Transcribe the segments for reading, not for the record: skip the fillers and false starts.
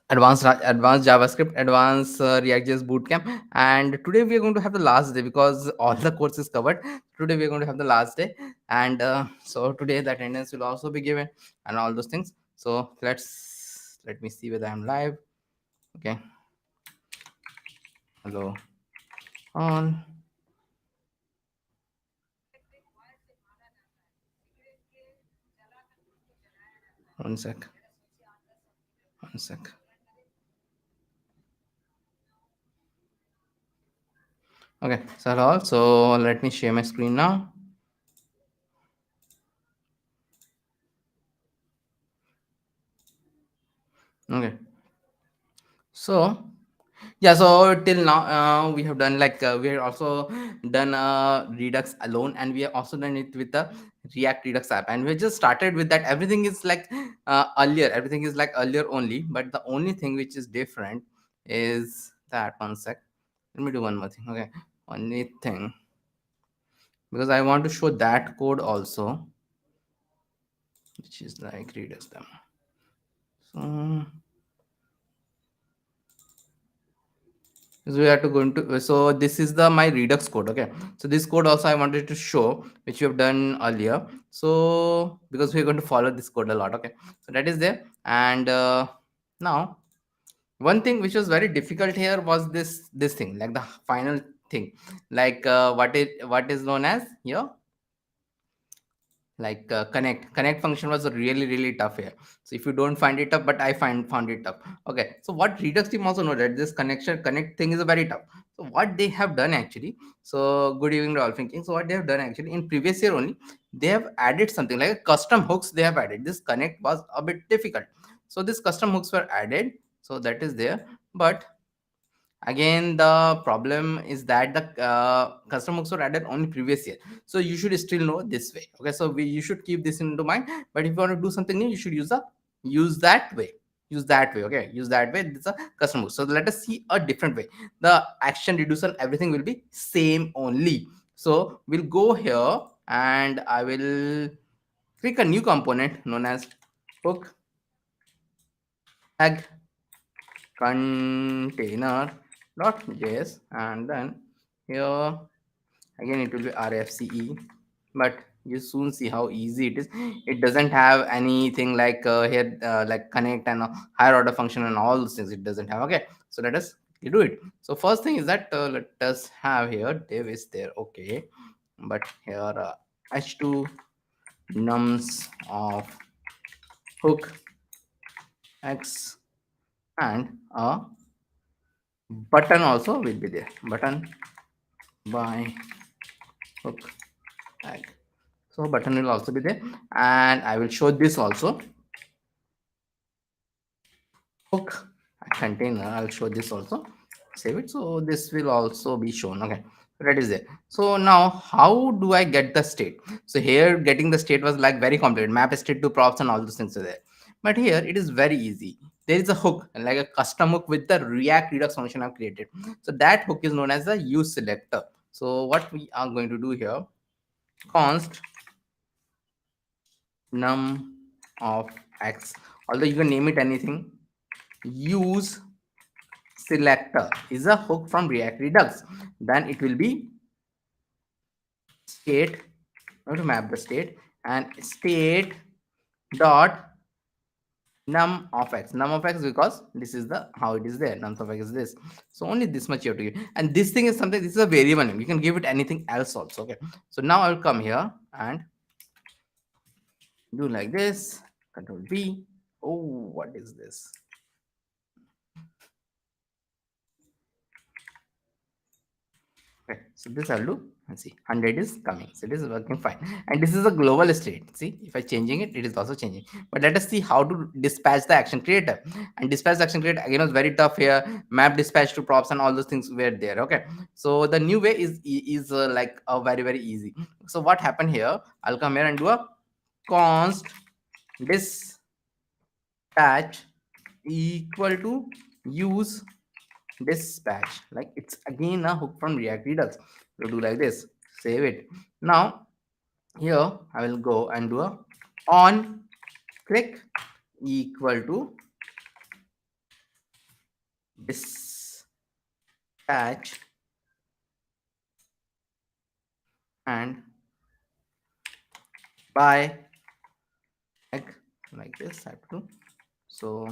advanced JavaScript, advanced ReactJS Bootcamp. And today we are going to have the last day because all the course is covered. Today we are going to have the last day, and so today the attendance will also be given and all those things. So let me see whether I'm live. Okay, hello all. One sec. One sec. Okay, so hello. So let me share my screen now. Okay. So yeah, so till now we have done we have also done Redux alone, and we have also done it with the React Redux app, and we just started with that. Everything is like earlier. Everything is like earlier only, but the only thing which is different is that one sec. Let me do one more thing. Okay, only thing, because I want to show that code also, which is like Redux demo. So so we have to go into, so this is the my Redux code. Okay, so this code also I wanted to show, which we have done earlier. So because we're going to follow this code a lot. Okay, so that is there. And now one thing which was very difficult here was this thing, like the final thing, like what is known as here, like connect function was really tough here. So if you don't find it tough, but I found it tough. Okay, so what Redux team also know that this connect thing is a very tough. So what they have done actually, so good evening to all thinking. So what they have done actually in previous year only, they have added something like a custom hooks. They have added this connect was a bit difficult, so this custom hooks were added, so that is there. But again, the problem is that the custom hooks were added only previous year, so you should still know this way. Okay, so you should keep this into mind. But if you want to do something new, you should use that way. Use that way. Okay, use that way. This is a custom hook. So let us see a different way. The action reducer, everything will be same only. So we'll go here, and I will click a new component known as hook tag container.js, and then here again it will be RFCE. But you soon see how easy it is. It doesn't have anything like here like connect and higher order function and all those things. It doesn't have. Okay, so let us do it. So first thing is that let us have here div is there. Okay, but here h2 nums of hook x, and a button also will be there. Button by hook tag. So button will also be there, and I will show this also. Hook container, I'll show this also. Save it. So this will also be shown. Okay, so that is it. So now how do I get the state? So here getting the state was like very complicated. Map state to props and all those things are there. But here it is very easy. There is a hook, like a custom hook with the React Redux function I've created. So that hook is known as the use selector. So what we are going to do here, const num of x, although you can name it anything. Use selector is a hook from React Redux. Then it will be state, how to map the state, and state dot num of x, because this is the how it is there. Num of x is this. So only this much you have to give. And this thing is something, this is a variable name. You can give it anything else also. Okay. So now I will come here and do like this. Control V. Oh, what is this? Okay, so this I'll do and see 100 is coming. So this is working fine. And this is a global state. See, if I changing it, it is also changing. But let us see how to dispatch the action creator. And dispatch the action creator again was very tough here. Map dispatch to props and all those things were there. Okay, so the new way is like a very easy. So what happened here? I'll come here and do a const dispatch equal to use dispatch. Like it's again a hook from React Redux. So do like this, save it. Now here I will go and do a on click equal to dispatch and by like this I have to do. So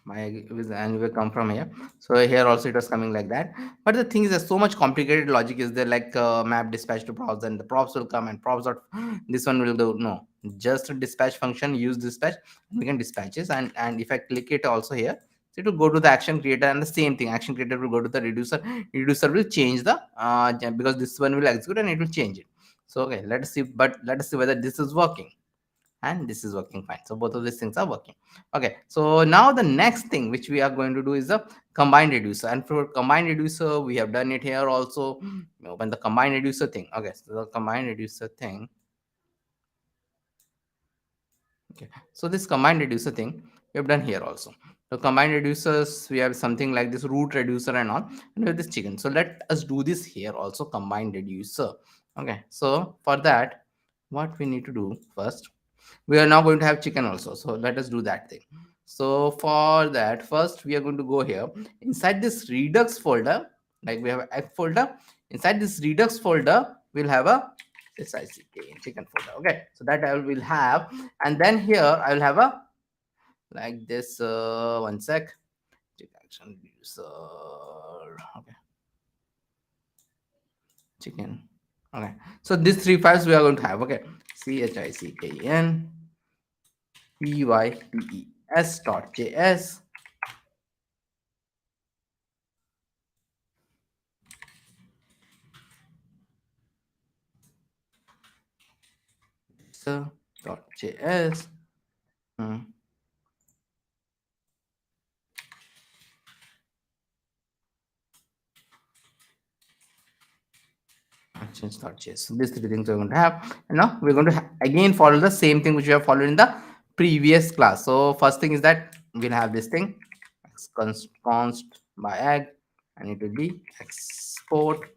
my and will come from here. So here also it was coming like that. But the thing is, there's so much complicated logic is there, like map dispatch to props, and the props will come and props dot this one will do. No, just a dispatch function, use dispatch, we can dispatches, and if I click it also here, so it will go to the action creator, and the same thing, action creator will go to the reducer will change the because this one will execute and it will change it. So okay, let us see, but let us see whether this is working, and this is working fine. So both of these things are working. Okay, so now the next thing which we are going to do is the combined reducer, and for combined reducer we have done it here also. Open the combined reducer thing. Okay, so the combined reducer thing. Okay, so this combined reducer thing we have done here also. The combined reducers, we have something like this root reducer and all, and we have this chicken. So let us do this here also, combined reducer. Okay, so for that, what we need to do first, we are now going to have chicken also, so let us do that thing. So for that, first we are going to go here inside this redux folder, like we have a F folder. Inside this redux folder we'll have a chicken folder. Okay, so that I will have, and then here I will have a like this one sec, action user. Okay, chicken. Okay, so these three files we are going to have. Okay, 𝐏𝐚𝐫𝐴𝐵𝑒s.js, so.js, change.js. So these three things we're going to have, and now we're going to again follow the same thing which we have followed in the previous class. So first thing is that we'll have this thing const by egg, and it will be export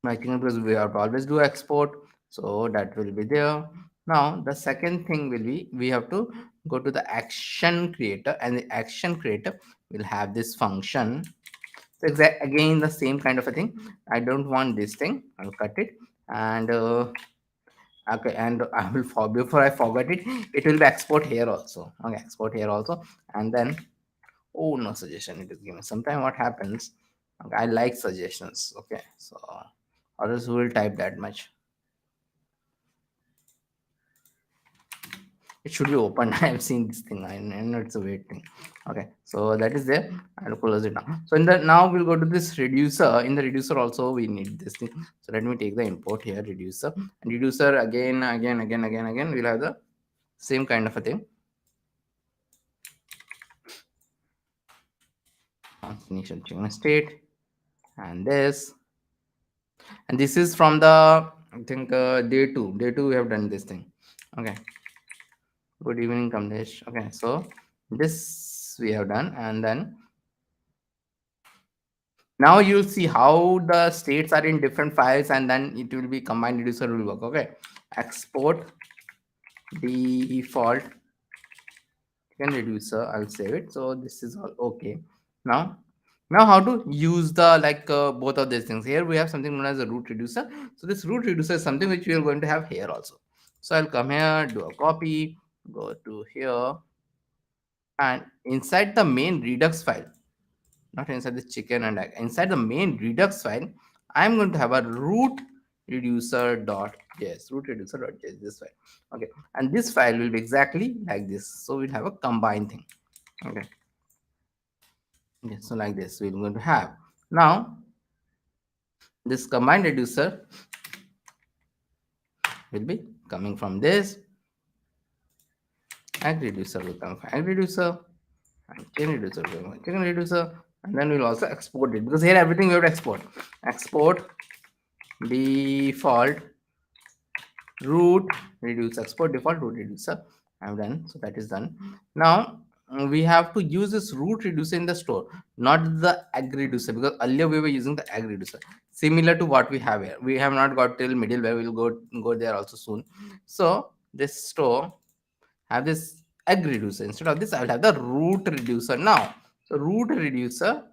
matching, because we have to always do export, so that will be there. Now the second thing will be we have to go to the action creator, and the action creator will have this function. So again the same kind of a thing. I don't want this thing, I'll cut it, and okay, and I will before I forget it, it will be export here also. Okay, export here also, and then oh no, suggestion it is given. Sometimes what happens, okay, I like suggestions. Okay, so or else we will type that much. It should be open. I have seen this thing. I know it's a weird thing. Okay, so that is there. I'll close it now. So in the now we'll go to this reducer. In the reducer also we need this thing. So let me take the import here, reducer, and reducer again. We'll have the same kind of a thing. Initial chicken state, and this is from the I think day two. Day two we have done this thing. Okay. Good evening, Kamlesh. Okay, so this we have done, and then now you'll see how the states are in different files, and then it will be combined reducer will work. Okay, export default chicken reducer. I'll save it. So this is all okay. Now how to use the like both of these things. Here we have something known as a root reducer. So this root reducer is something which we are going to have here also. So I'll come here, do a copy, go to here, and inside the main Redux file, not inside the chicken and egg, inside the main Redux file, I'm going to have a root reducer.js, this file. Okay, and this file will be exactly like this. So we'll have a combined thing. Okay, so like this we're going to have. Now this combined reducer will be coming from this egg reducer, will come from egg reducer, and chicken reducer will come from chicken reducer, and then we'll also export it, because here everything we have to export default root reducer, export default root reducer. I'm done. So that is done. Now we have to use this root reducer in the store, not the egg reducer, because earlier we were using the egg reducer, similar to what we have here. We have not got till middleware. We'll go there also soon. So this store have this egg reducer. Instead of this, I will have the root reducer now. So root reducer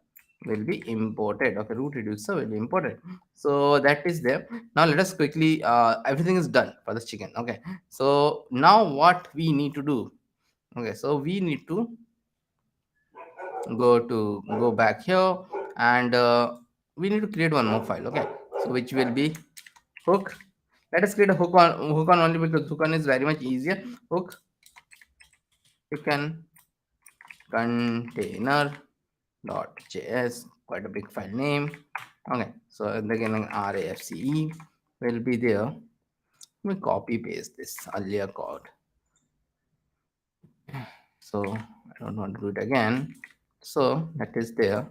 will be imported. Okay, root reducer will be imported. So that is there. Now let us quickly. Everything is done for the chicken. Okay. So now what we need to do? Okay. So we need to go back here, and we need to create one more file. Okay. So which will be hook. Let us create a hook on only, because hook on is very much easier. Hook chicken container dot js, quite a big file name. Okay, so again race will be there. Let me copy paste this earlier code, so I don't want to do it again. So that is there.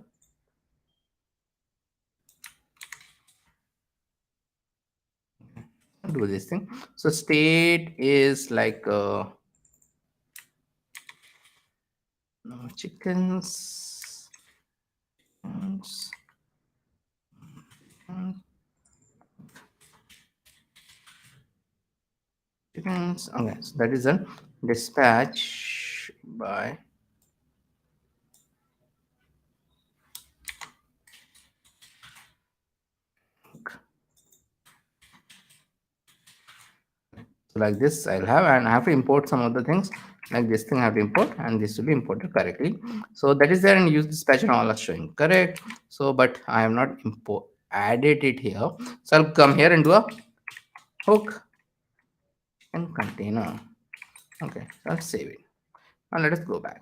Do this thing. So state is like no, chickens, chickens, chickens. Okay, so that is a dispatch by. So like this I'll have, and I have to import some other things. Like this thing I have to import, and this will be imported correctly. So that is there, and use dispatch and all are showing correct. So but I have not import added it here. So I'll come here and do a hook and container. Okay, so I'll save it. Now let us go back.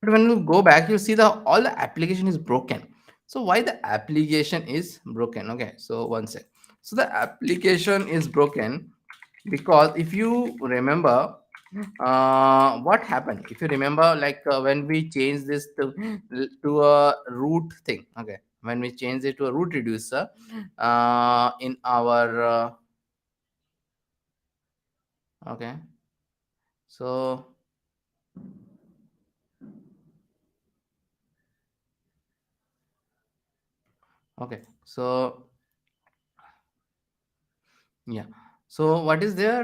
But when you go back, you see the all the application is broken. So why the application is broken? Okay, so one sec. So the application is broken because if you remember, what happened, if you remember, like when we changed this to a root thing. Okay, when we change it to a root reducer in our okay, so okay, so yeah, so what is there,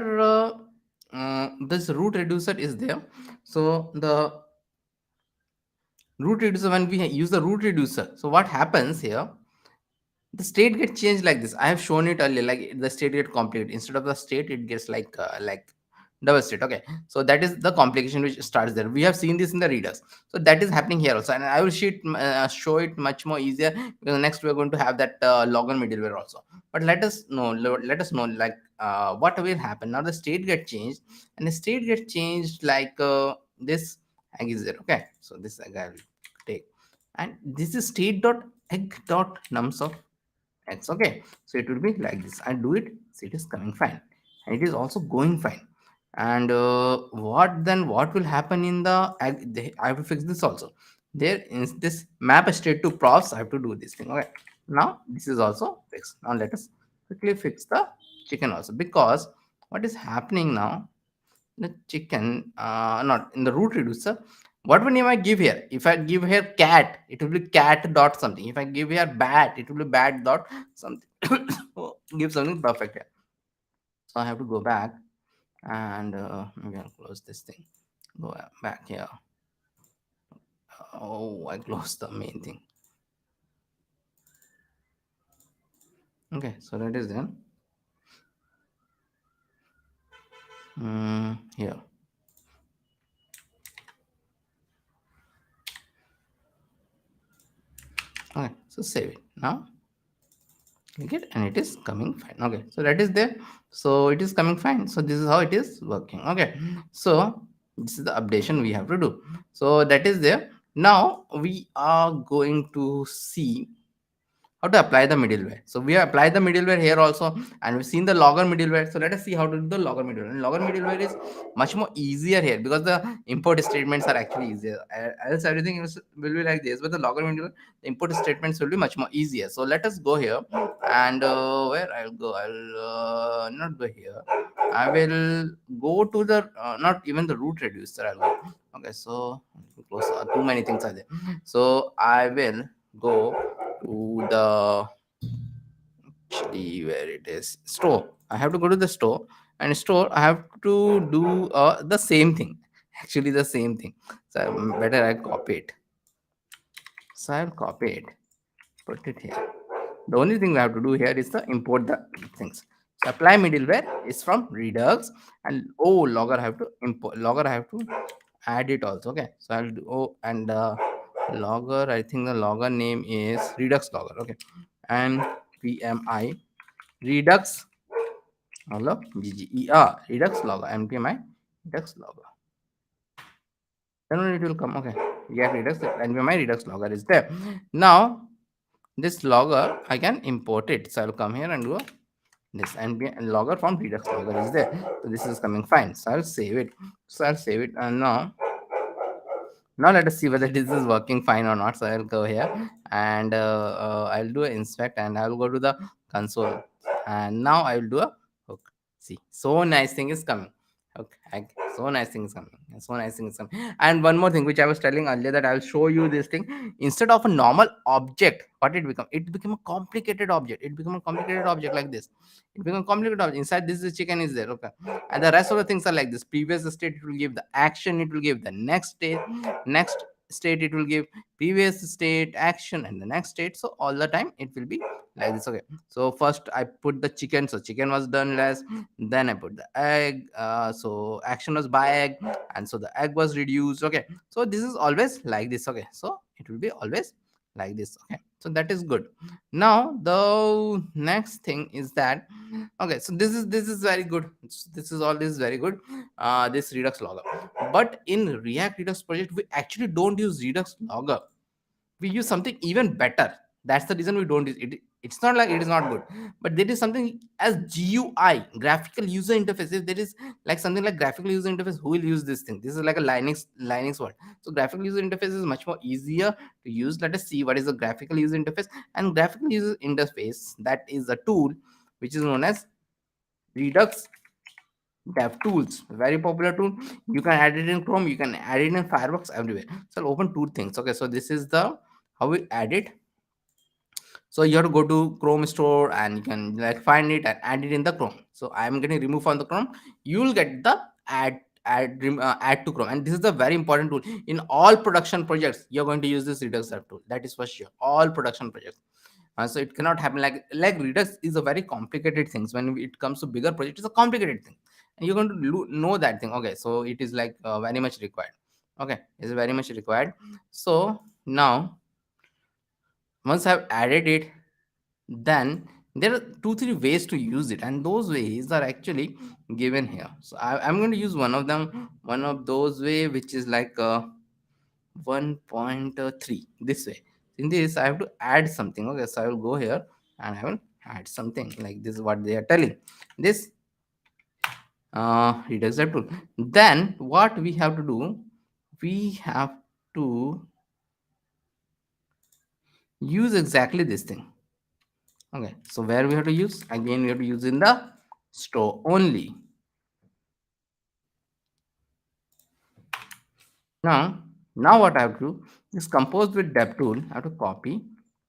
this root reducer is there. So the root reducer, when we use the root reducer, so what happens here, the state gets changed like this. I have shown it earlier, like the state get complicated. Instead of the state, it gets like double state. Okay, so that is the complication which starts there. We have seen this in the Redux, so that is happening here also, and I will show it much more easier, because next we are going to have that login middleware also. But let us know like what will happen now. The state get changed, and the state get changed like this egg is there. Okay, so this egg I will take, and this is state dot egg dot nums of x. Okay, so it will be like this. I do it, so it is coming fine, and it is also going fine. And what will happen in the I have to fix this also. There is this map state to profs. I have to do this thing. Okay, now this is also fixed. Now let us quickly fix the chicken also, because what is happening now, the chicken not in the root reducer. What name I give here? If I give here cat, it will be cat dot something. If I give here bat, it will be bat dot something. So give something perfect here. So I have to go back, and maybe I'll close this thing. Go back here. Oh, I closed the main thing. Okay, so that is then here. Okay, so save it now. Click it, and it is coming fine. Okay, so that is there. So it is coming fine. So this is how it is working. Okay, so this is the updation we have to do. So that is there. Now we are going to see how to apply the middleware. So we apply the middleware here also, and we've seen the logger middleware. So let us see how to do the logger middleware. And logger middleware is much more easier here, because the import statements are actually easier. Else everything will be like this, but the logger middleware, the import statements will be much more easier. So let us go here, and where I'll go, I'll not go here. I will go to the not even the root reducer. I'll go. Okay, so close. Too many things are there. So I will go to the actually where it is store. I have to go to the store, and store I have to do the same thing. actually the same thing. So better I copy it. So I'll copy it, put it here. The only thing we have to do here is to import the things. So apply middleware is from Redux, and oh, logger I have to import, logger I have to add it also. Okay, so I'll do, oh, and logger, I think the logger name is Redux logger. Okay, and PMI Redux logger Redux logger npmi Redux logger. Then only it will come. Okay, yeah, Redux npmi Redux logger is there. Now this logger I can import it. So I'll come here and do this npm logger from Redux logger is there. So this is coming fine. So I'll save it. So I'll save it, and now let us see whether this is working fine or not. So I'll go here and I'll do an inspect, and I'll go to the console, and now I will do a hook. See, so nice thing is coming. Okay, so nice thing is coming. So nice thing is coming. And one more thing, which I was telling earlier, that I will show you this thing. Instead of a normal object, what it become? It become a complicated object. It become a complicated object like this. It become a complicated object. Inside this, the chicken is there. Okay, and the rest of the things are like this. Previous state, it will give the action. It will give the next state, it will give previous state, action, and the next state. So all the time it will be like this. Okay, so first I put the chicken, so chicken was done less. Then I put the egg, so action was by egg, and so the egg was reduced. Okay, so this is always like this. Okay, so it will be always like this. Okay, so that is good. Now the next thing is that, okay, so this is very good. This is all this is very good. This Redux logger, but in React Redux project we actually don't use Redux logger. We use something even better. That's the reason we don't use it. It's not like it is not good, but there is something as GUI, graphical user interface. If there is like something like graphical user interface, who will use this thing? This is like a Linux word. So graphical user interface is much more easier to use. Let us see what is a graphical user interface. And graphical user interface, that is a tool which is known as Redux Dev Tools. Very popular tool. You can add it in Chrome, you can add it in Firefox, everywhere. So I'll open two things. Okay, so this is the how we add it. So you have to go to Chrome store, and you can like find it and add it in the Chrome. So I'm going to remove from the Chrome. You will get the add to Chrome, and this is the very important tool in all production projects. You're going to use this Redux Dev tool. That is for sure. All production projects. So it cannot happen like Redux is a very complicated thing. So when it comes to bigger project, it's a complicated thing, and you're going to know that thing. Okay, so it is like very much required. Okay, it's very much required. So now once I've added it, then there are 2 3 ways to use it, and those ways are actually given here. So I'm going to use one of them, one of those way, which is like 1.3 this way. In this I have to add something. Okay, so I will go here and I will add something like this is what they are telling. This Redux tool. Then what we have to do, we have to use exactly this thing. Okay, so where we have to use, again we have to use in the store only. Now what I have to do is compose with dev tool. I have to copy,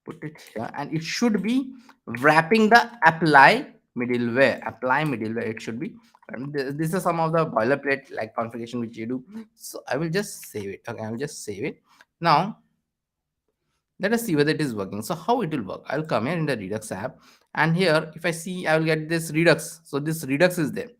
put it here, and it should be wrapping the apply middleware. Apply middleware. It should be. And this is some of the boilerplate like configuration which you do. So I will just save it. Okay, I will just save it. Now let us see whether it is working. So how it will work? I'll come here in the Redux app, and here if I see, I will get this Redux. So this Redux is there.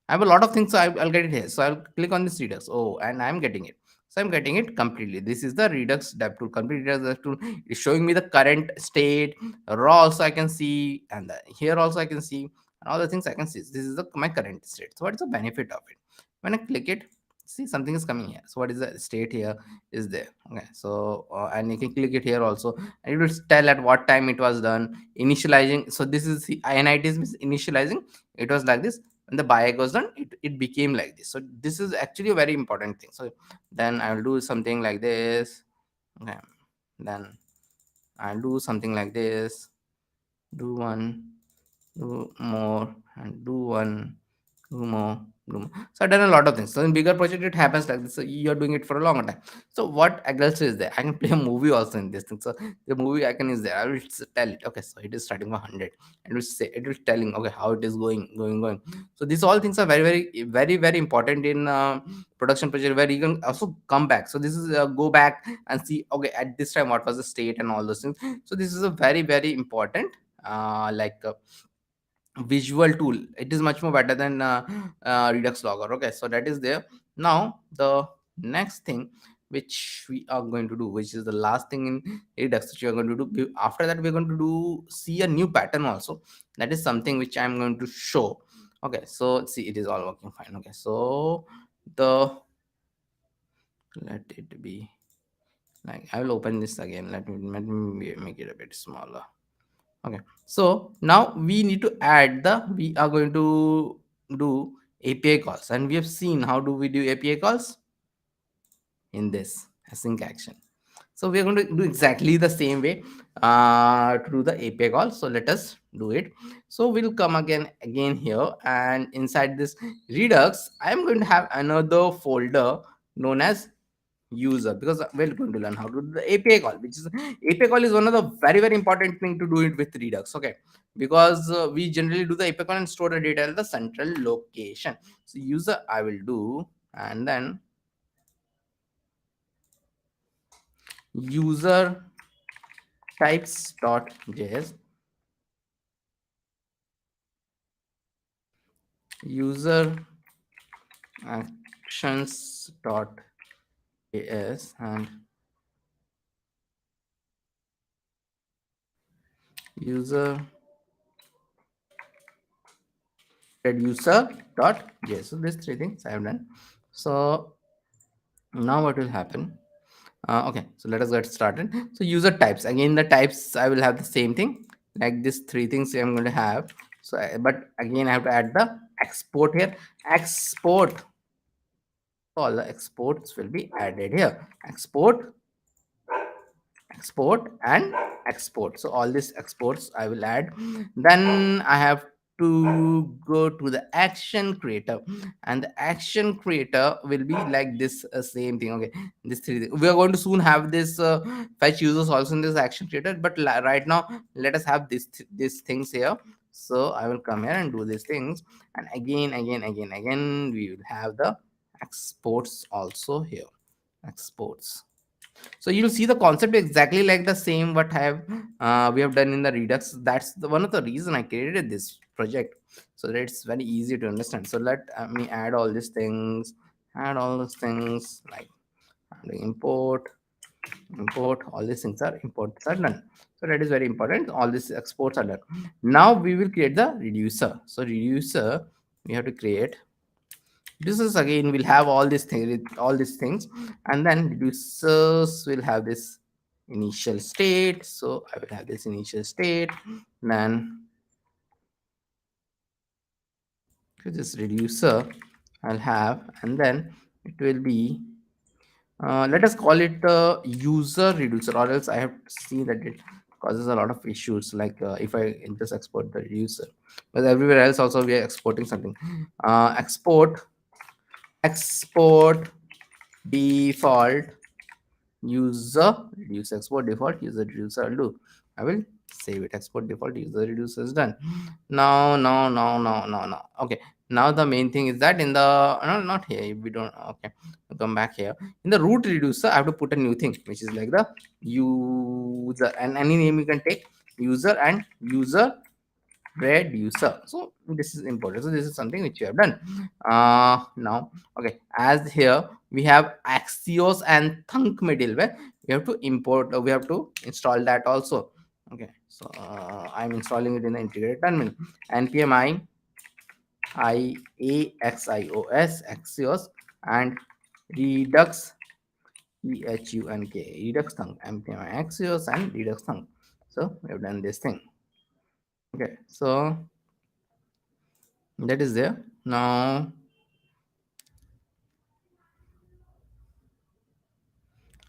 I have a lot of things, so I'll get it here. So I'll click on this Redux. Oh, and I'm getting it. So I'm getting it completely. This is the Redux Dev Tool. Complete Redux Dev Tool is showing me the current state. Raw also I can see, and here also I can see, and all the things I can see. This is my current state. So what is the benefit of it? When I click it, see something is coming here. So what is the state here is there. Okay, so and you can click it here also, and it will tell at what time it was done. Initializing. So this is the init means initializing. It was like this. When the buy goes done, it became like this. So this is actually a very important thing. So then I will do something like this. Okay, then I'll do something like this. Do one, do more, and do one, do more, So I've done a lot of things. So in bigger project, it happens like this. So you're doing it for a longer time. So what else is there? I can play a movie also in this thing. So the movie icon is there. I will tell it. Okay, so it is starting from 100, and it will telling okay how it is going. So these all things are very important in production project where you can also come back. So this is go back and see okay at this time what was the state and all those things. So this is a very important visual tool. It is much more better than Redux logger. Okay, so that is there. Now the next thing which we are going to do, which is the last thing in Redux which we are going to do, after that we're going to do see a new pattern also. That is something which I'm going to show. Okay, so see, it is all working fine. Okay, so the let it be like, I will open this again. Let me make it a bit smaller. Okay, so now we need to add the, we are going to do API calls, and we have seen how do we do API calls in this async action. So we are going to do exactly the same way to do the API call. So let us do it. So we'll come again here, and inside this Redux I am going to have another folder known as user, because we're going to learn how to do the API call, which is API call is one of the very important thing to do it with Redux. Okay, because we generally do the API call and store the data at the central location. So user I will do, and then user types.js, user actions.js, and user reducer.js. So these three things I have done. So now what will happen? Okay, so let us get started. So user types, again the types I will have the same thing like this three things I'm going to have. So but again I have to add the export here. Export, all the exports will be added here. Export and export. So all these exports I will add. Then I have to go to the action creator, and the action creator will be like this same thing. Okay, this three we are going to soon have this fetch users also in this action creator, but right now let us have these things here. So I will come here and do these things, and again we will have the exports also here. Exports, so you'll see the concept exactly like the same what have we have done in the Redux. That's the one of the reason I created this project, so that it's very easy to understand. So let me add all these things, add all those things like import, all these things are imports are done. So that is very important. All these exports are done. Now we will create the reducer. So reducer we have to create. This is again will have all these things, and then reducers will have this initial state. So I will have this initial state, then this reducer I'll have, and then it will be let us call it user reducer, or else I have seen that it causes a lot of issues like if I just export the reducer, but everywhere else also we are exporting something. Export default user reduce, export default user reducer. I'll do, I will save it. Export default user reducer is done. Now okay, now the main thing is that in the no, not here, we don't. Okay, I'll come back here. In the root reducer I have to put a new thing which is like the user, and any name you can take, user and user reducer. So this is important. So this is something which you have done. Now okay, as here we have Axios and Thunk middleware. We have to import, we have to install that also. Okay, so I'm installing it in the integrated terminal. npm Axios, Axios, and Redux, Redux Thunk, npm Axios and Redux Thunk. So we have done this thing. Okay, so that is there. Now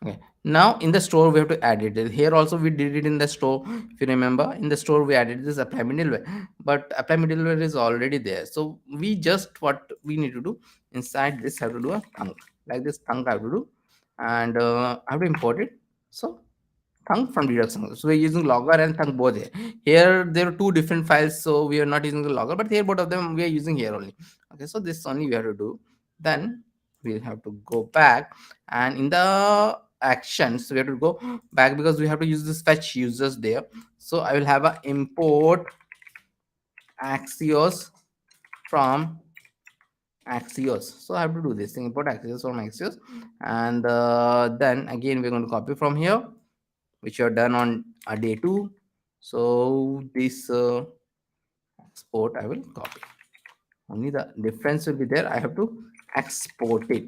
Okay. Now in the store we have to add it. Here also we did it in the store. If you remember, in the store we added this apply middleware, but apply middleware is already there. So we just what we need to do inside this have to do a thunk like this thunk I have to do, and I have to import it. So thunk from Redux. So we're using logger and thunk both here. Here there are two different files, so we are not using the logger, but here both of them we are using here only. Okay, so this only we have to do. Then we'll have to go back, and in the actions we have to go back because we have to use this fetch users there. So I will have a import Axios from Axios. So I have to do this thing, import Axios from Axios, and then again we're going to copy from here, which are done on day 2. So this export I will copy. Only the difference will be there. I have to export it.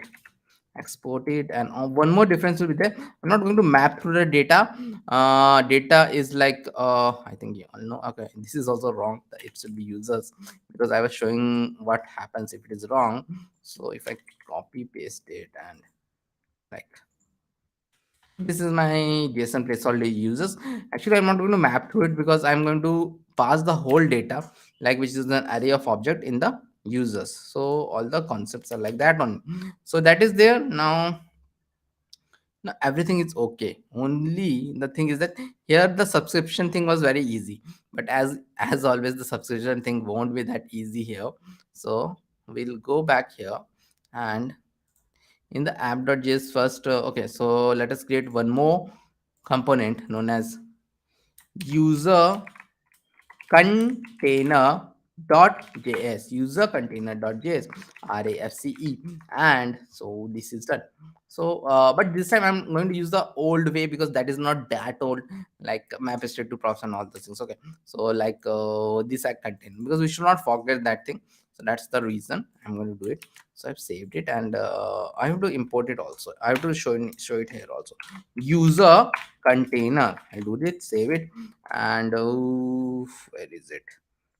Export it, and one more difference will be there. I'm not going to map through the data. Data is like I think you all know. Okay, this is also wrong. It should be users because I was showing what happens if it is wrong. So if I copy paste it and like this is my JSON placeholder users. Actually, I'm not going to map to it because I'm going to pass the whole data, like which is an array of object in the users. So all the concepts are like that on. So that is there now. Now everything is okay. Only the thing is that here the subscription thing was very easy, but as always the subscription thing won't be that easy here. So we'll go back here and in the app.js first. Okay, so let us create one more component known as user container.js, user container.js, RAFCE, and so this is done. So but this time I'm going to use the old way because that is not that old, like map state to props and all those things. Okay, so like this I contain because we should not forget that thing. So that's the reason I'm going to do it. So I've saved it, and I have to import it also. I have to show it here also. User container, I'll do it, save it, and where is it?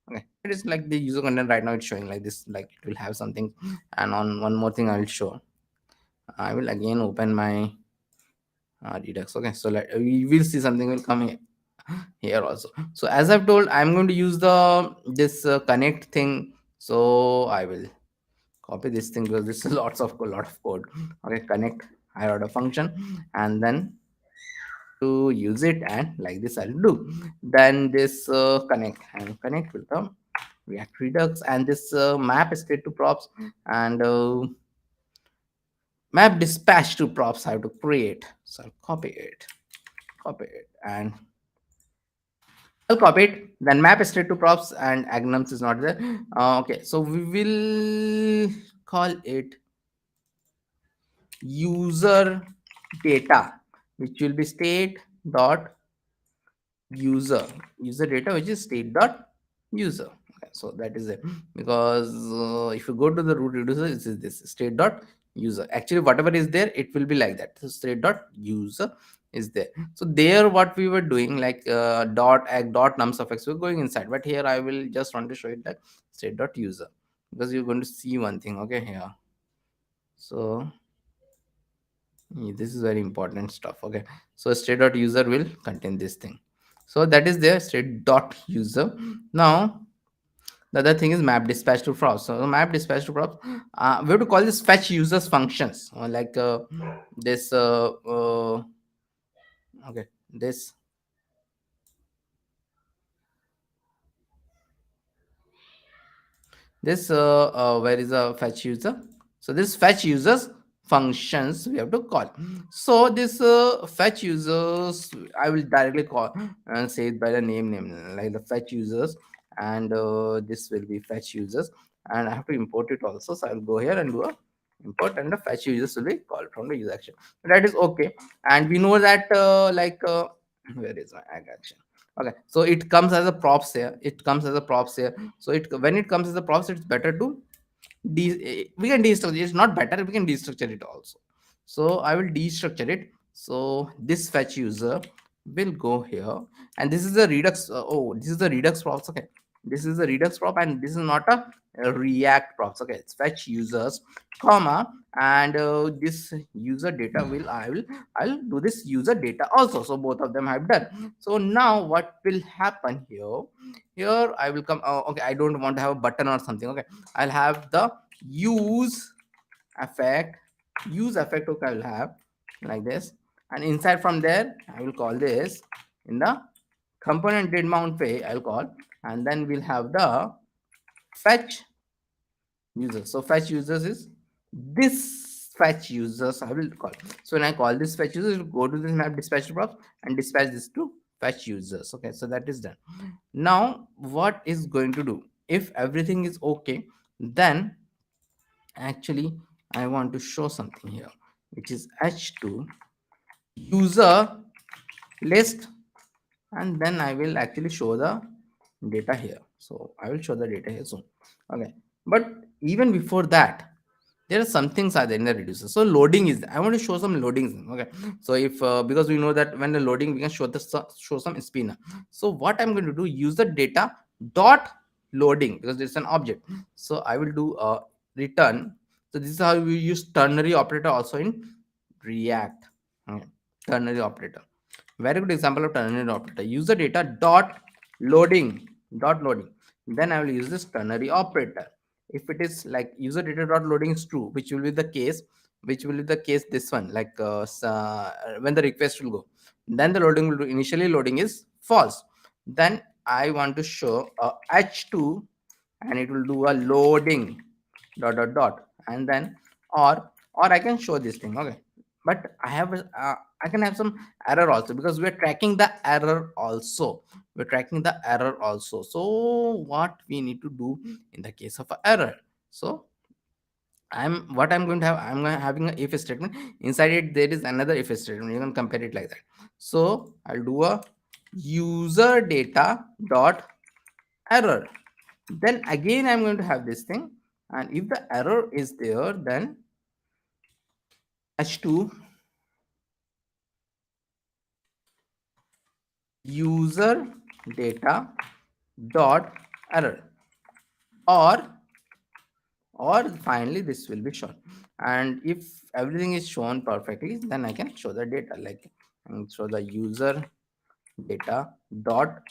Okay, it is like the user content right now. It's showing like this, like it will have something. And on one more thing I will show. I will again open my Redux. Okay, so we will see something will come here also. So as I've told, I'm going to use the this connect thing. So I will copy this thing because this is lot of code. Okay, connect higher order function, and then to use it, and like this I'll do. Then this connect, and connect will come React Redux, and this map state to props, and map dispatch to props I have to create. So I'll copy it, and I'll copy it. Then map state to props and agnums is not there. Okay, so we will call it user data, which will be state dot user data, which is state dot user. Okay, so that is it, because if you go to the root reducer, it is this state dot user. Actually whatever is there, it will be like that. So state dot user is there. So there what we were doing, like dot ag dot num suffix, we're going inside, but here I will just want to show it like state dot user, because you're going to see one thing. Okay, here, so this is very important stuff. Okay, so state dot user will contain this thing. So that is there, state dot user. Now the other thing is map dispatch to props. So map dispatch to props, we have to call this fetch users functions, like this okay, this where is a fetch user. So this fetch users functions we have to call. So this fetch users I will directly call and say it by the name like the fetch users, and this will be fetch users, and I have to import it also. So I'll go here and do a import, and the fetch users will be called from the user action. That is okay. And we know that where is my ag action? Okay, so it comes as a props here. It comes as a props here. So it when it comes as a props, it's better to we can destructure. It's not better. We can destructure it also. So I will destructure it. So this fetch user will go here, and this is the Redux. Oh, this is the Redux props. Okay, This is a Redux prop, and this is not a React props. Okay, it's fetch users, comma, and this user data will I'll do this user data also. So both of them have done. So now what will happen here? Here I will come. Okay, I don't want to have a button or something. Okay, I'll have the use effect. Use effect. Okay, I'll have like this, and inside from there I will call this in the component did mount pay. I'll call, and then we'll have the fetch users. So fetch users is this fetch users I will call. So when I call this fetch users, it will go to this map dispatch props and dispatch this to fetch users. Okay, so that is done. Now what is going to do? If everything is okay, then actually I want to show something here, which is h2 user list, and then I will actually show the data here. So I will show the data here soon. Okay, but even before that, there are some things are there in the reducer. So loading is, I want to show some loading. Okay, so if because we know that when the loading we can show the show some spinner. So what I'm going to do, use the data dot loading, because it's an object. So I will do a return. So this is how we use ternary operator also in React. Okay, ternary operator, very good example of ternary operator. Use the data dot loading, dot loading. Then I will use this ternary operator. If it is like user data dot loading is true, which will be the case, which will be the case this one, like when the request will go, then the loading will do, initially loading is false. Then I want to show a h2, and it will do a loading dot dot dot, and then or I can show this thing. Okay, but I can have some error also, because we're tracking the error also. We're tracking the error also. So what we need to do in the case of a error? So I'm going to have, having a if statement. Inside it there is another if statement. You can compare it like that. So I'll do a user data dot error. Then again I'm going to have this thing, and if the error is there, then h2 user data dot error, or finally this will be shown. And if everything is shown perfectly, then I can show the data, like show the user data dot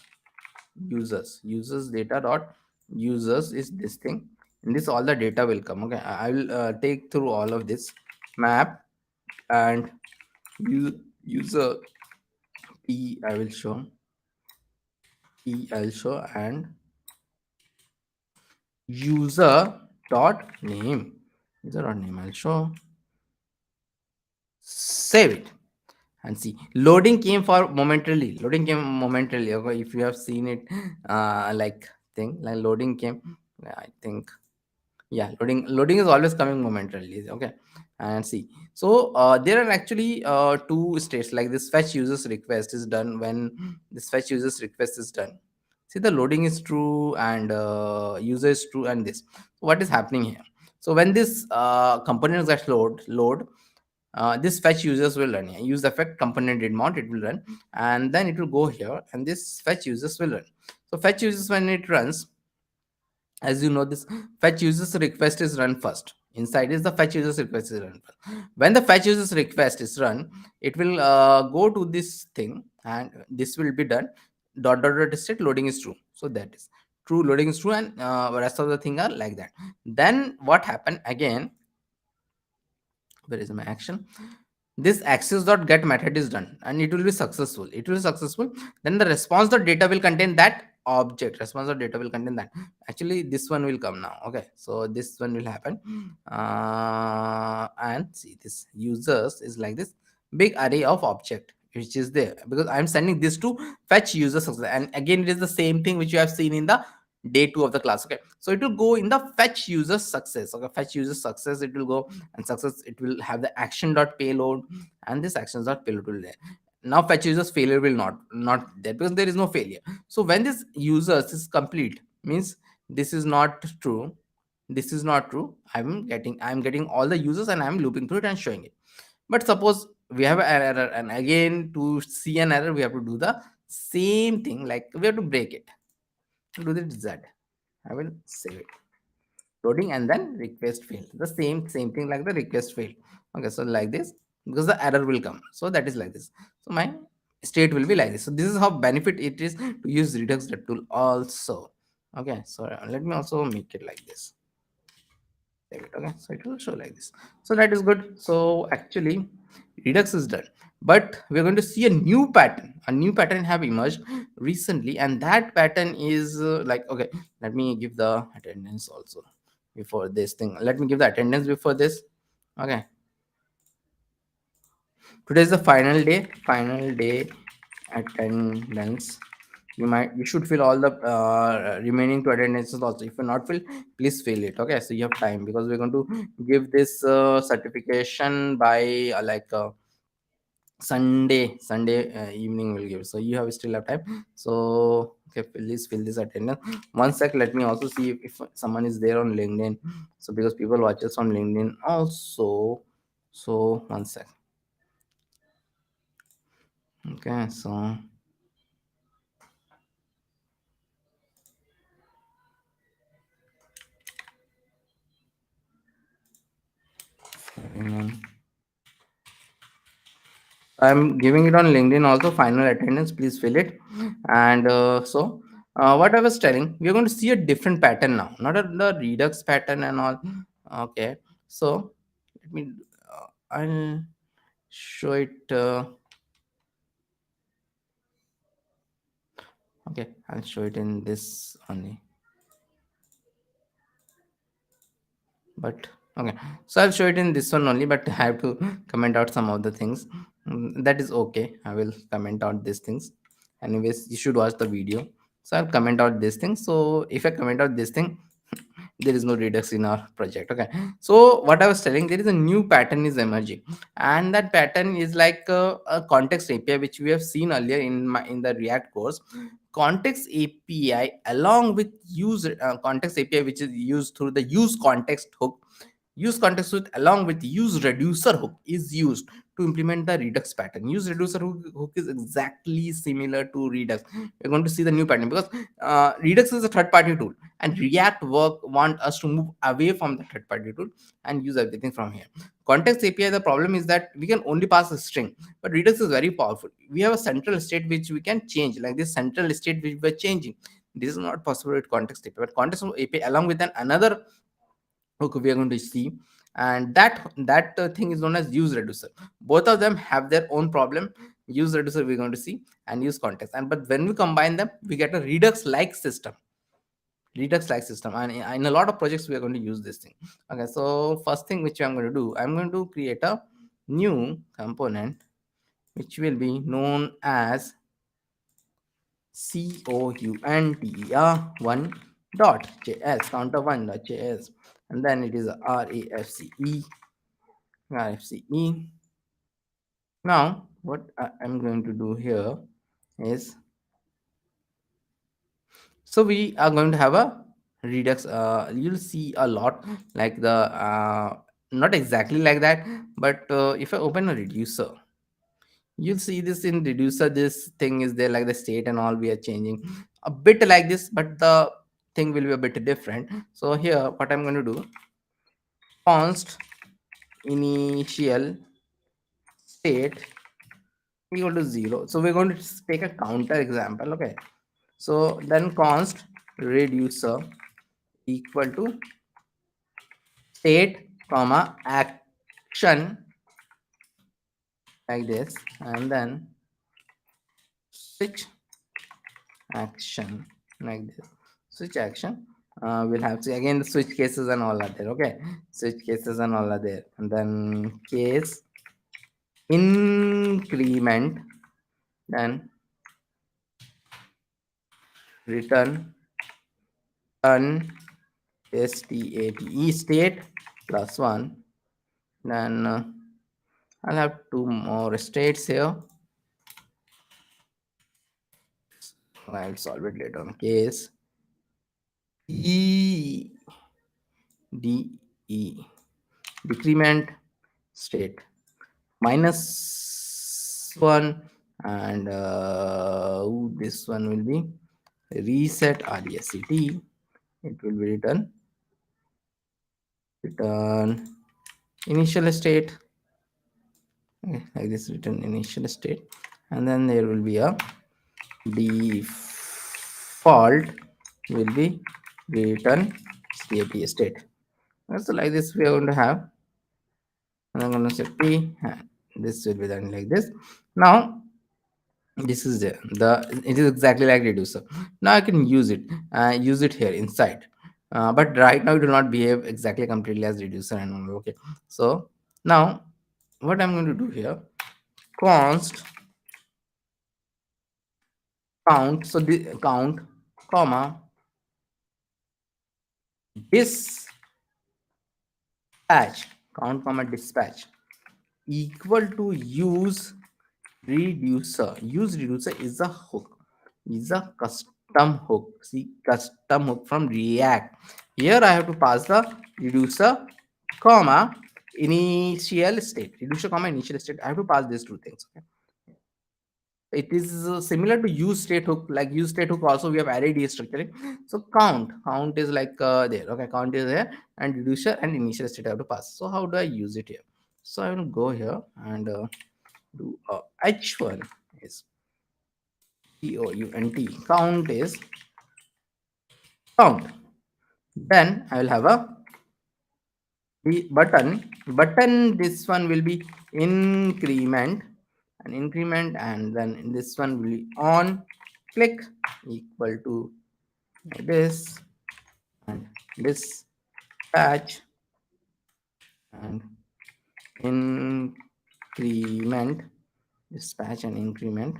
users data dot users is this thing. In this all the data will come. Okay, I will take through all of this map, and user p I will show, and user dot name, I'll show, save it, and see loading came for momentarily, okay, if you have seen it, like thing like loading came, I think, yeah, loading is always coming momentarily. Okay, and see, so there are actually two states, like this fetch users request is done. When this fetch users request is done, see the loading is true, and user is true, and this, so what is happening here? So when this component gets load, this fetch users will run here. Use effect component did mount, it will run, and then it will go here, and this fetch users will run. So fetch users, when it runs, as you know, this fetch users request is run first. Inside is the fetch users request is run first. When the fetch users request is run, it will go to this thing, and this will be done. Dot dot dot state loading is true, so that is true, loading is true, and rest of the thing are like that. Then what happened again? Where is my action? This access.get method is done, and it will be successful. Then the response data will contain that object. Response data will contain that. Actually this one will come now. Okay, so this one will happen, and see, this users is like this big array of object which is there, because I'm sending this to fetch user success. And again, it is the same thing which you have seen in the day 2 of the class. Okay, so it will go in the fetch user success. Okay, fetch user success, it will go, and success, it will have the action dot payload, and this actions dot payload will there. Now fetch users failure will not there, because there is no failure. So when this users is complete, means this is not true, this is not true, I'm getting all the users, and I'm looping through it and showing it. But suppose we have an error, and again, to see an error, we have to do the same thing, like we have to break it. do this z. I will save it. Loading and then request failed. The same thing like the request failed. Okay, so like this, because the error will come. So that is like this. So my state will be like this. So this is how benefit it is to use Redux tool also. Okay, so let me also make it like this. Save it. Okay, so it will show like this. So that is good. So actually Redux is done, but we're going to see a new pattern. A new pattern have emerged recently, and that pattern is like, okay, let me give the attendance also before this thing. Let me give the attendance before this. Okay, today is the final day. Final day attendance. You should fill all the remaining two attendances also. If you not fill, please fill it. Okay, so you have time, because we're going to give this certification by Sunday evening will give. So you have still have time. So okay, please fill this attendance. One sec, let me also see if someone is there on LinkedIn. So because people watch us on LinkedIn also. So one sec. Okay, so I'm giving it on LinkedIn also. Final attendance, please fill it. And what I was telling, we're going to see a different pattern now, not the Redux pattern and all. Okay, so let me. I'll show it. Okay, I'll show it in this only. But okay, so I'll show it in this one only, but I have to comment out some of the things. That is okay, I will comment out these things. Anyways, you should watch the video. So I'll comment out this thing. So if I comment out this thing, there is no Redux in our project. Okay, so what I was telling, there is a new pattern is emerging, and that pattern is like a context API, which we have seen earlier in the React course. Context API along with use context API, which is used through the use context hook. Use context with along with use reducer hook is used to implement the Redux pattern. Use reducer hook is exactly similar to Redux. We're going to see the new pattern, because Redux is a third party tool, and React work want us to move away from the third party tool and use everything from here. Context API, the problem is that we can only pass a string, but Redux is very powerful. We have a central state which we can change, like this central state which we're changing. This is not possible with context API, but context API along with another hook we are going to see, and that thing is known as use reducer. Both of them have their own problem. Use reducer we're going to see, and use context, and but when we combine them, we get a Redux like system. Redux like system, and in a lot of projects we are going to use this thing. Okay, so first thing which I'm going to do, I'm going to create a new component which will be known as Counter1 dot js, counter1 dot js, and then it is rfce. Now what I'm going to do here is, so we are going to have a Redux. You'll see a lot like the not exactly like that, but if I open a reducer, you'll see this in reducer. This thing is there, like the state and all we are changing a bit like this, but the thing will be a bit different. So here what I'm going to do, const initial state equal to 0. So we're going to take a counter example. Okay, so then const reducer equal to state comma action, like this, and then switch action, like this. Switch action, we'll have to again the switch cases and all are there. Okay, switch cases and all are there, and then case increment, then return state plus 1. Then I'll have two more states here. I'll solve it later on. Case e de decrement state -1, and this one will be reset reset, it will be return initial state. Okay, like this, return initial state, and then there will be a default will be return state state. So like this we are going to have, and I'm going to say p, and this will be done like this. Now this is the it is exactly like reducer. Now I can use it here inside, but right now it will not behave exactly completely as reducer and all. Okay, so now what I'm going to do here, const count, so the count comma dispatch, count comma dispatch equal to use reducer. Use reducer is a hook, is a custom hook. See, custom hook from React. Here I have to pass the reducer comma initial state. Reducer comma initial state. I have to pass these two things. Okay. It is similar to use state hook. Like use state hook also we have array destructuring. So count is like there. Okay, count is there, and reducer and initial state I have to pass. So how do I use it here? So I will go here and do h1 is count is count. Then I will have a button. This one will be increment, and then this one will be on click equal to this and this patch and increment, dispatch and increment,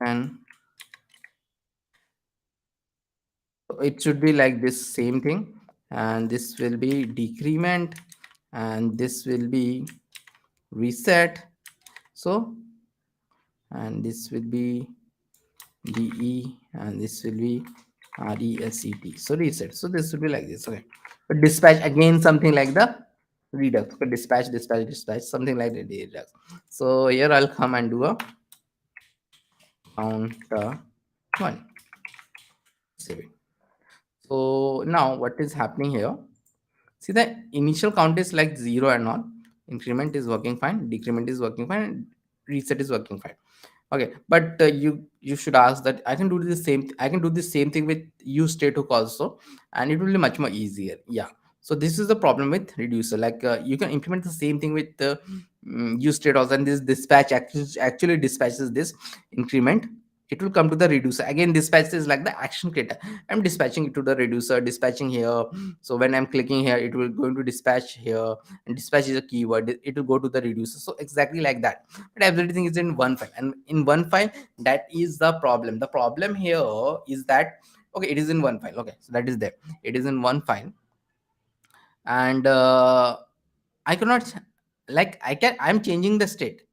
and so it should be like this same thing, and this will be decrement, and this will be reset. So and this will be de, and this will be reset. So reset. So this will be like this. Okay, but dispatch again something like the redux. Okay, dispatch something like the redux. So here I'll come and do a counter one. Save it. So now what is happening here? See, the initial count is like 0 and all. Increment is working fine, decrement is working fine, and reset is working fine. Okay, but you should ask that I can do the same. I can do the same thing with use state hook also, and it will be much more easier. Yeah. So this is the problem with reducer. Like you can implement the same thing with use state also, and this dispatch actually dispatches this increment. It will come to the reducer again. Dispatch is like the action creator. I'm dispatching it to the reducer, dispatching here. So when I'm clicking here, it will going to dispatch here, and dispatch is a keyword. It will go to the reducer. So exactly like that, but everything is in one file, and in one file, that is the problem. The problem here is that okay, it is in one file. Okay, so that is there, it is in one file, and I cannot, like I'm changing the state,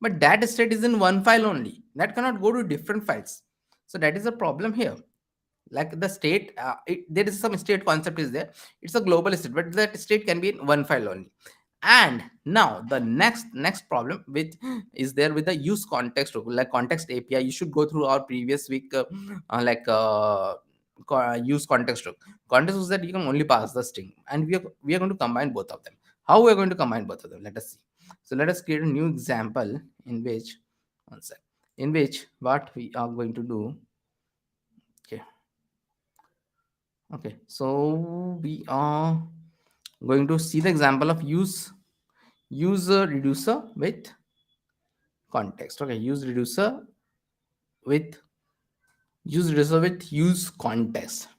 but that state is in one file only, that cannot go to different files. So that is the problem here. Like the state, there is some state concept is there, it's a global state, but that state can be in one file only. And now the next problem with is there with the use context hook, like context API. You should go through our previous week like use context hook. Context is that you can only pass the string, and we are going to combine both of them. How we are going to combine both of them, let us see. So let us create a new example in which, one sec, in which what we are going to do. Okay, okay, so we are going to see the example of use reducer with context. Okay, with use reducer with use context.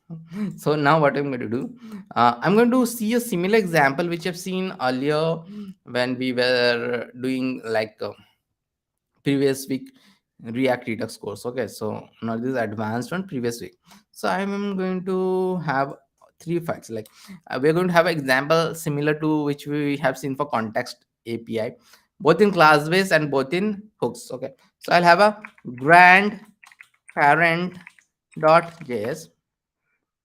So now what I'm going to do, I'm going to see a similar example which I've seen earlier when we were doing like previous week React Redux course. Okay, so now this is advanced one, previous week. So I'm going to have three files. Like we're going to have an example similar to which we have seen for context API, both in class base and both in hooks. Okay, so I'll have a grandparent.js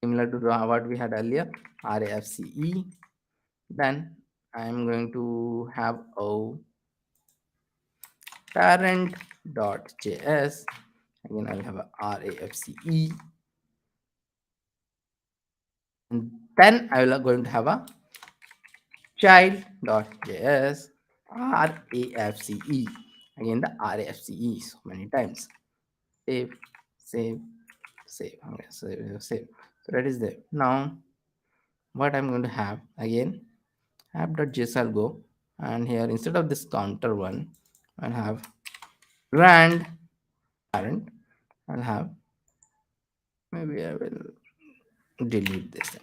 similar to what we had earlier, RAFCE. Then I'm going to have a parent.js. Again, I'll have a RAFCE. And then I will going to have a child.js RAFCE. Again, the RAFCE so many times. Save, save, save. Okay, save. So that is there. Now, what I'm going to have again, app.js I'll go, and here instead of this counter one, I'll have grandparent. I'll have, maybe I will delete this thing.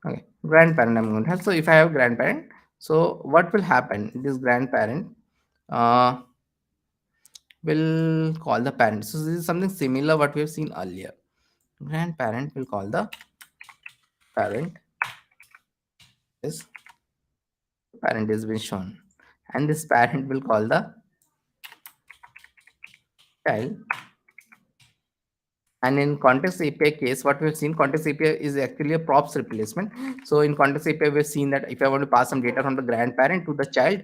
Okay, grandparent I'm going to have. So if I have grandparent, so what will happen? This grandparent uh, will call the parent. So this is something similar what we have seen earlier. Grandparent will call the parent. This parent is been shown, and this parent will call the child. And in context API case, what we've seen, context API is actually a props replacement. So in context API, we've seen that if I want to pass some data from the grandparent to the child,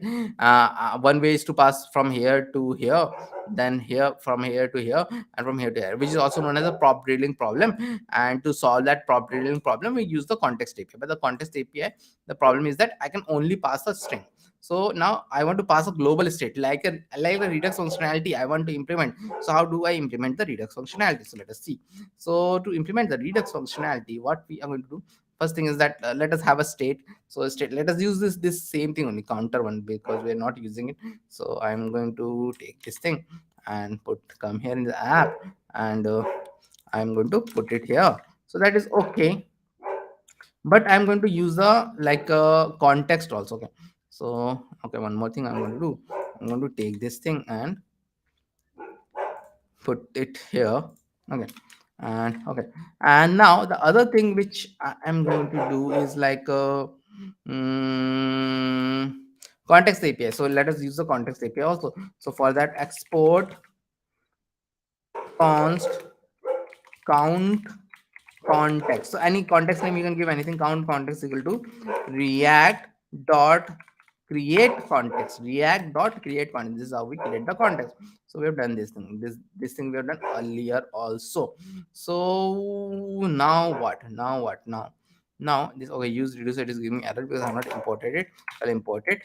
one way is to pass from here to here, then here from here to here, and from here to here, which is also known as a prop drilling problem. And to solve that prop drilling problem, we use the context API. But the context API, the problem is that I can only pass a string. So now I want to pass a global state like a Redux functionality I want to implement. So how do I implement the Redux functionality? So let us see. So to implement the Redux functionality, what we are going to do, first thing is that let us have a state. So a state, let us use this same thing only, counter one, because we are not using it. So I'm going to take this thing and come here in the app, and I'm going to put it here. So that is okay, but I'm going to use the like context also. Okay, so okay, one more thing I'm going to do, I'm going to take this thing and put it here. Okay, and okay, and now the other thing which I am going to do is like mm, context API. So let us use the context API also. So for that, export const count context. So any context name you can give anything. Count context equal to react dot create context. React dot create context. This is how we create the context. So we have done this thing. This thing we have done earlier also. So now what? Now this, okay, use reducer, it is giving me error because I have not imported it. I'll import it.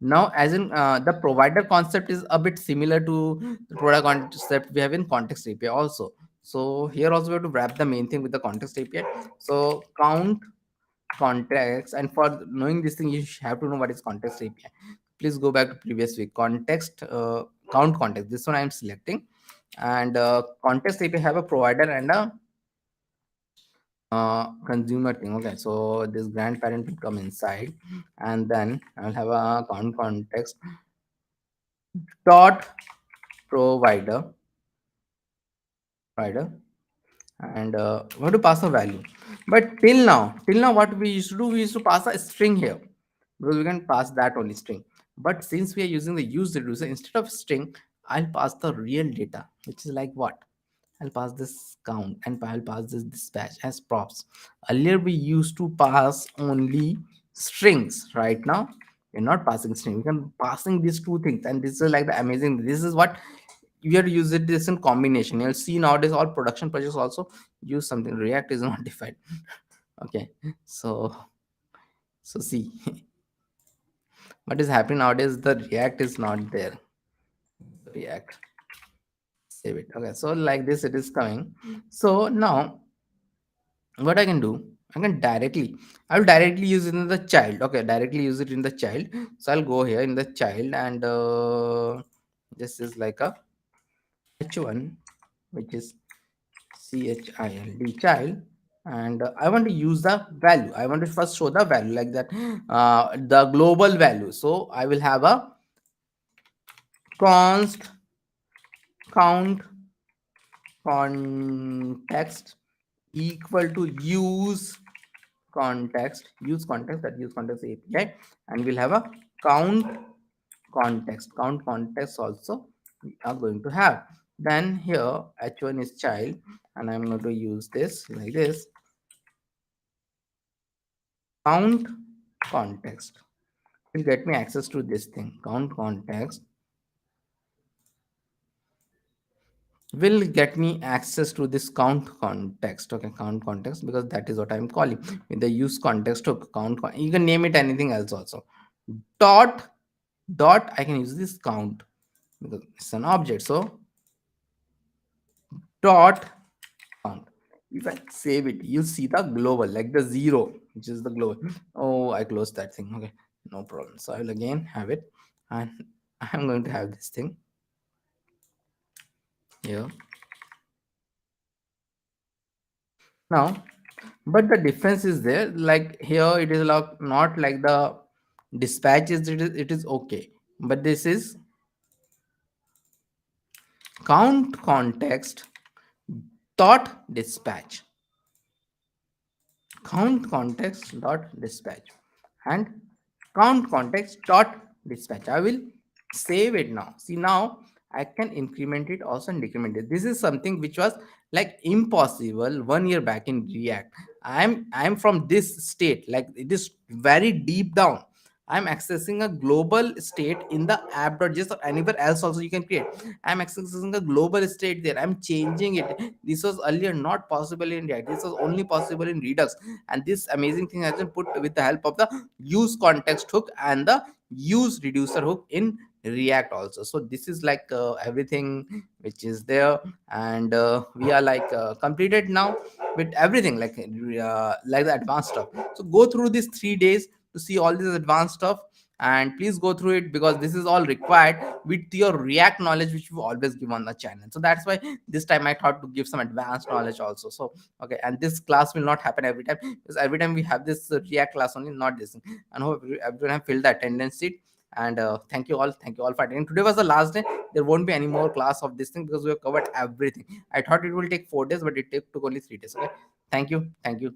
Now, as in the provider concept is a bit similar to the product concept we have in context API also. So here also we have to wrap the main thing with the context API. So count context, and for knowing this thing, you have to know what is context API. Please go back to previous week. Context, count context. This one I am selecting, and context API have a provider and a consumer thing. Okay, so this grandparent will come inside, and then I'll have a count context dot provider provider, and we have to pass a value. But till now what we used to do, we used to pass a string here, because we can pass that only string. But since we are using the use reducer, instead of string, I'll pass the real data, which is like what, I'll pass this count, and I'll pass this dispatch as props. Earlier we used to pass only strings. Right now we're not passing string, we can passing these two things, and this is like the amazing, this is what we are using this in combination. You'll see nowadays all production projects also use something. React is not defined. Okay, so see what is happening nowadays, the React is not there. React, save it. Okay, so like this it is coming. So now what I can do, I'll directly use it in the child. Okay, directly use it in the child. So I'll go here in the child, and this is like a h1, which is child, and I want to use the value. I want to first show the value like that, the global value. So I will have a const count context equal to use context, that use context API, and we'll have a count context also we are going to have. Then here h1 is child, and I'm going to use this like this, count context will get me access to this thing, count context will get me access to this count context. Okay, count context, because that is what I'm calling with the use context hook. You can name it anything else also. Dot I can use this count because it's an object. So dot count. If I save it, you see the global, like the zero, which is the global. Oh, I closed that thing. Okay, no problem. So I will again have it, and I'm going to have this thing here now. But the difference is there. Like here, it is like not like the dispatch is, it is okay. But this is count context dot dispatch. Count context dot dispatch and count context dot dispatch. I will save it now. See, now I can increment it also and decrement it. This is something which was like impossible 1 year back in React. I'm from this state, like it is very deep down. I'm accessing a global state in the app.js or anywhere else also you can create. I'm accessing a global state there. I'm changing it. This was earlier not possible in React. This was only possible in Redux. And this amazing thing has been put with the help of the use context hook and the use reducer hook in React also. So this is like everything which is there, and we are like completed now with everything, like the advanced stuff. So go through these 3 days to see all this advanced stuff, and please go through it because this is all required with your React knowledge which you always give on the channel. So that's why this time I thought to give some advanced knowledge also. So okay, and this class will not happen every time, because every time we have this React class only, not this thing. And hope everyone have filled the attendance sheet. And thank you all for attending. Today was the last day. There won't be any more class of this thing because we have covered everything. I thought it will take 4 days, but it took only 3 days. Okay, thank you.